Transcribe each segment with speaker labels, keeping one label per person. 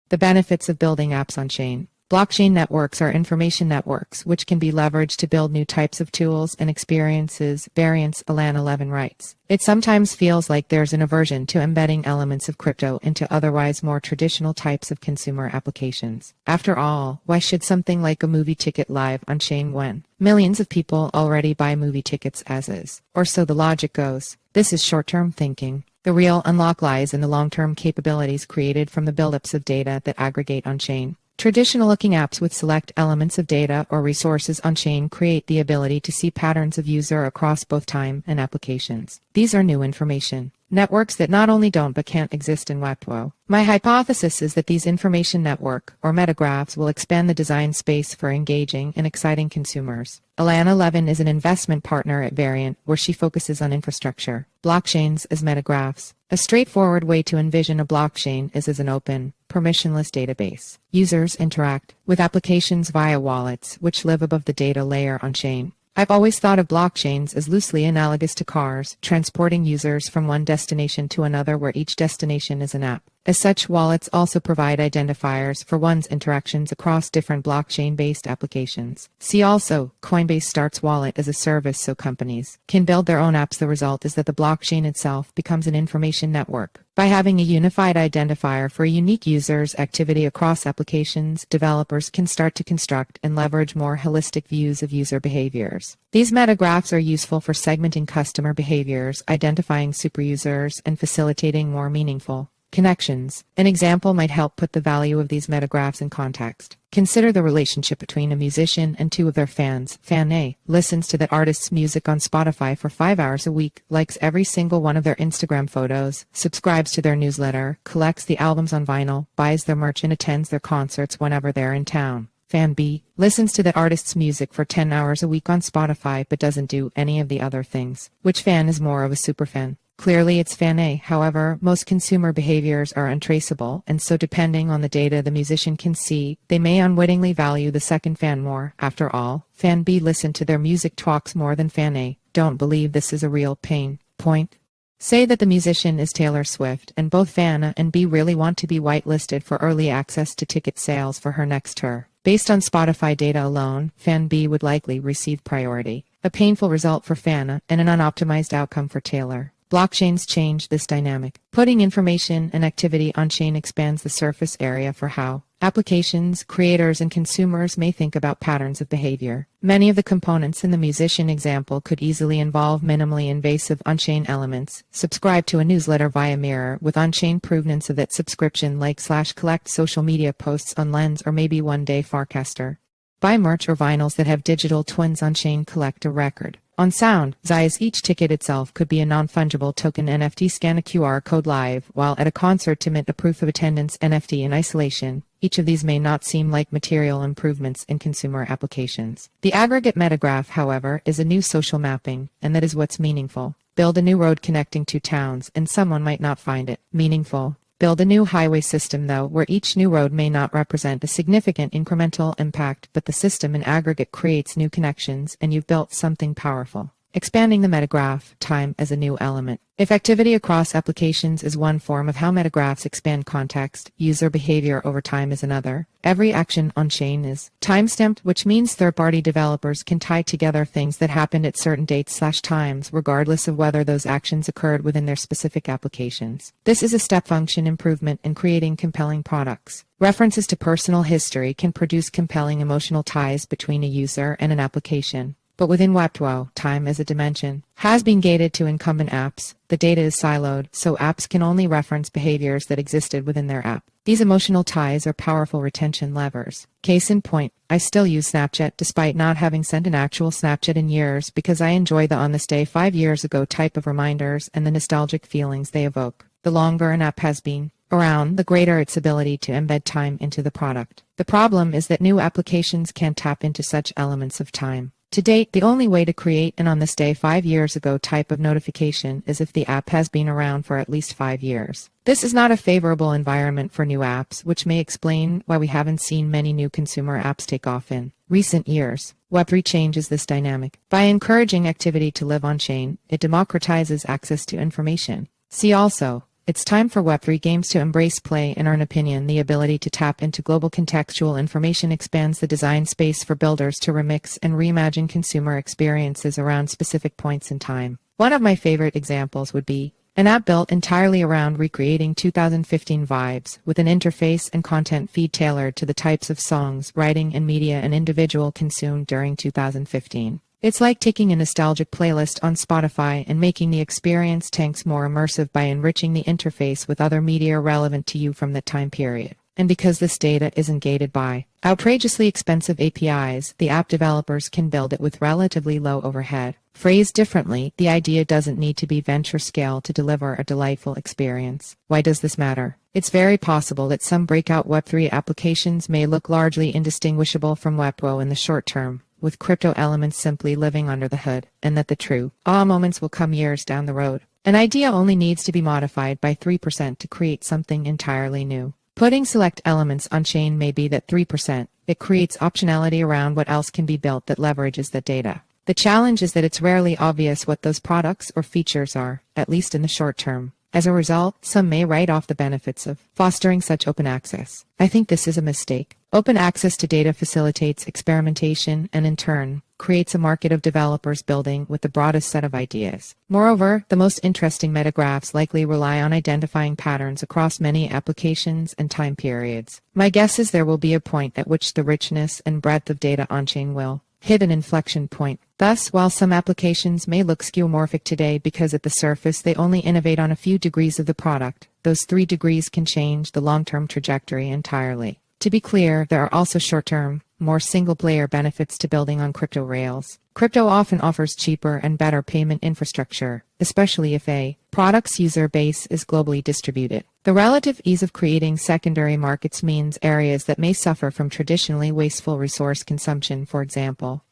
Speaker 1: The benefits of building apps on-chain. Blockchain networks are information networks which can be leveraged to build new types of tools and experiences, variants, Alana Levin writes. It sometimes feels like there's an aversion to embedding elements of crypto into otherwise more traditional types of consumer applications. After all, why should something like a movie ticket live on-chain when millions of people already buy movie tickets as is? Or so the logic goes. This is short-term thinking. The real unlock lies in the long-term capabilities created from the buildups of data that aggregate on-chain. Traditional-looking apps with select elements of data or resources on-chain create the ability to see patterns of user across both time and applications. These are new information networks that not only don't but can't exist in Web2.0. My hypothesis is that these information network, or metagraphs, will expand the design space for engaging and exciting consumers. Alana Levin is an investment partner at Variant, where she focuses on infrastructure. Blockchains as metagraphs. A straightforward way to envision a blockchain is as an open, permissionless database. Users interact with applications via wallets, which live above the data layer on-chain. I've always thought of blockchains as loosely analogous to cars, transporting users from one destination to another where each destination is an app. As such, wallets also provide identifiers for one's interactions across different blockchain-based applications. See also, Coinbase starts wallet as a service so companies can build their own apps. The result is that the blockchain itself becomes an information network. By having a unified identifier for a unique user's activity across applications, developers can start to construct and leverage more holistic views of user behaviors. These metagraphs are useful for segmenting customer behaviors, identifying superusers, and facilitating more meaningful connections. An example might help put the value of these metagraphs in context. Consider the relationship between a musician and two of their fans. Fan A listens to that artist's music on Spotify for 5 hours a week, likes every single one of their Instagram photos, subscribes to their newsletter, collects the albums on vinyl, buys their merch, and attends their concerts whenever they're in town. Fan B listens to that artist's music for 10 hours a week on Spotify but doesn't do any of the other things. Which fan is more of a superfan? Clearly it's Fan A. However, most consumer behaviors are untraceable, and so depending on the data the musician can see, they may unwittingly value the second fan more. After all, Fan B listened to their music talks more than Fan A. Don't believe this is a real pain point? Say that the musician is Taylor Swift, and both Fan A and B really want to be whitelisted for early access to ticket sales for her next tour. Based on Spotify data alone, Fan B would likely receive priority. A painful result for Fan A and an unoptimized outcome for Taylor. Blockchains change this dynamic. Putting information and activity on-chain expands the surface area for how applications, creators, and consumers may think about patterns of behavior. Many of the components in the musician example could easily involve minimally invasive on-chain elements. Subscribe to a newsletter via Mirror with on-chain provenance of that subscription, like/collect social media posts on Lens or maybe one day Farcaster. Buy merch or vinyls that have digital twins on-chain, collect a record. On Sound, Zai's each ticket itself could be a non-fungible token NFT. Scan a QR code live, while at a concert to mint a proof of attendance NFT in isolation. Each of these may not seem like material improvements in consumer applications. The aggregate metagraph, however, is a new social mapping, and that is what's meaningful. Build a new road connecting two towns, and someone might not find it meaningful. Build a new highway system, though, where each new road may not represent a significant incremental impact, but the system in aggregate creates new connections, and you've built something powerful. Expanding the metagraph, time as a new element. If activity across applications is one form of how metagraphs expand context, user behavior over time is another. Every action on-chain is time-stamped, which means third-party developers can tie together things that happened at certain dates/times, regardless of whether those actions occurred within their specific applications. This is a step function improvement in creating compelling products. References to personal history can produce compelling emotional ties between a user and an application. But within Web2.0, time as a dimension has been gated to incumbent apps. The data is siloed, so apps can only reference behaviors that existed within their app. These emotional ties are powerful retention levers. Case in point, I still use Snapchat despite not having sent an actual Snapchat in years because I enjoy the on this day 5 years ago type of reminders and the nostalgic feelings they evoke. The longer an app has been around, the greater its ability to embed time into the product. The problem is that new applications can't tap into such elements of time. To date, the only way to create an on this day 5 years ago type of notification is if the app has been around for at least 5 years. This is not a favorable environment for new apps, which may explain why we haven't seen many new consumer apps take off in recent years. Web3 changes this dynamic. By encouraging activity to live on-chain, it democratizes access to information. See also, It's time for Web3 games to embrace play and earn opinion. The ability to tap into global contextual information expands the design space for builders to remix and reimagine consumer experiences around specific points in time. One of my favorite examples would be an app built entirely around recreating 2015 vibes, with an interface and content feed tailored to the types of songs, writing, and media an individual consumed during 2015. It's like taking a nostalgic playlist on Spotify and making the experience tanks more immersive by enriching the interface with other media relevant to you from that time period. And because this data isn't gated by outrageously expensive APIs, the app developers can build it with relatively low overhead. Phrased differently, the idea doesn't need to be venture scale to deliver a delightful experience. Why does this matter? It's very possible that some breakout Web3 applications may look largely indistinguishable from Web2 in the short term, with crypto elements simply living under the hood, and that the true moments will come years down the road. An idea only needs to be modified by 3% to create something entirely new. Putting select elements on chain may be that 3%. It creates optionality around what else can be built that leverages the data. The challenge is that it's rarely obvious what those products or features are, at least in the short term. As a result, some may write off the benefits of fostering such open access. I think this is a mistake. Open access to data facilitates experimentation and, in turn, creates a market of developers building with the broadest set of ideas. Moreover, the most interesting metagraphs likely rely on identifying patterns across many applications and time periods. My guess is there will be a point at which the richness and breadth of data on-chain will hit an inflection point. Thus, while some applications may look skeuomorphic today because at the surface they only innovate on a few degrees of the product, those 3 degrees can change the long-term trajectory entirely. To be clear, there are also short-term, more single-player benefits to building on crypto rails. Crypto often offers cheaper and better payment infrastructure, especially if a product's user base is globally distributed. The relative ease of creating secondary markets means areas that may suffer from traditionally wasteful resource consumption, for example,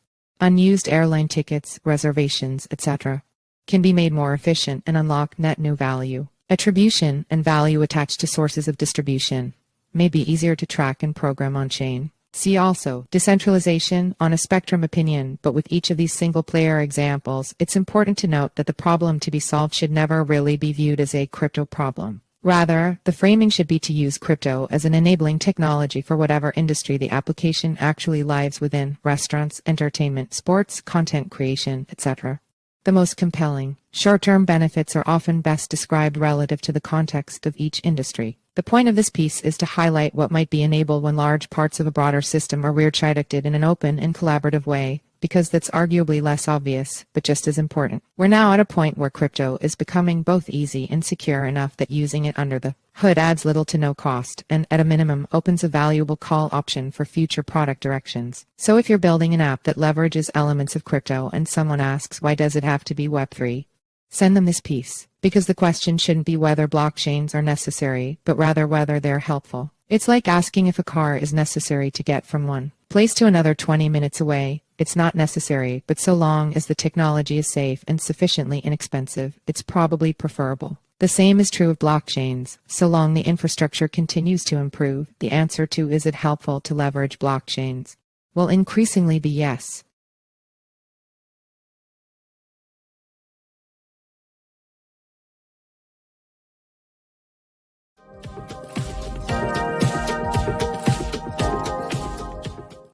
Speaker 1: unused airline tickets, reservations, etc., can be made more efficient and unlock net new value. Attribution and value attached to sources of distribution may be easier to track and program on-chain. See also decentralization on a spectrum opinion, but with each of these single-player examples, it's important to note that the problem to be solved should never really be viewed as a crypto problem. Rather, the framing should be to use crypto as an enabling technology for whatever industry the application actually lives within: restaurants, entertainment, sports, content creation, etc. The most compelling, short-term benefits are often best described relative to the context of each industry. The point of this piece is to highlight what might be enabled when large parts of a broader system are rearchitected in an open and collaborative way, because that's arguably less obvious, but just as important. We're now at a point where crypto is becoming both easy and secure enough that using it under the hood adds little to no cost, and at a minimum opens a valuable call option for future product directions. So if you're building an app that leverages elements of crypto and someone asks why does it have to be Web3, send them this piece. Because the question shouldn't be whether blockchains are necessary, but rather whether they're helpful. It's like asking if a car is necessary to get from one place to another 20 minutes away. It's not necessary, but so long as the technology is safe and sufficiently inexpensive, it's probably preferable. The same is true of blockchains. So long the infrastructure continues to improve, the answer to is it helpful to leverage blockchains will increasingly be yes.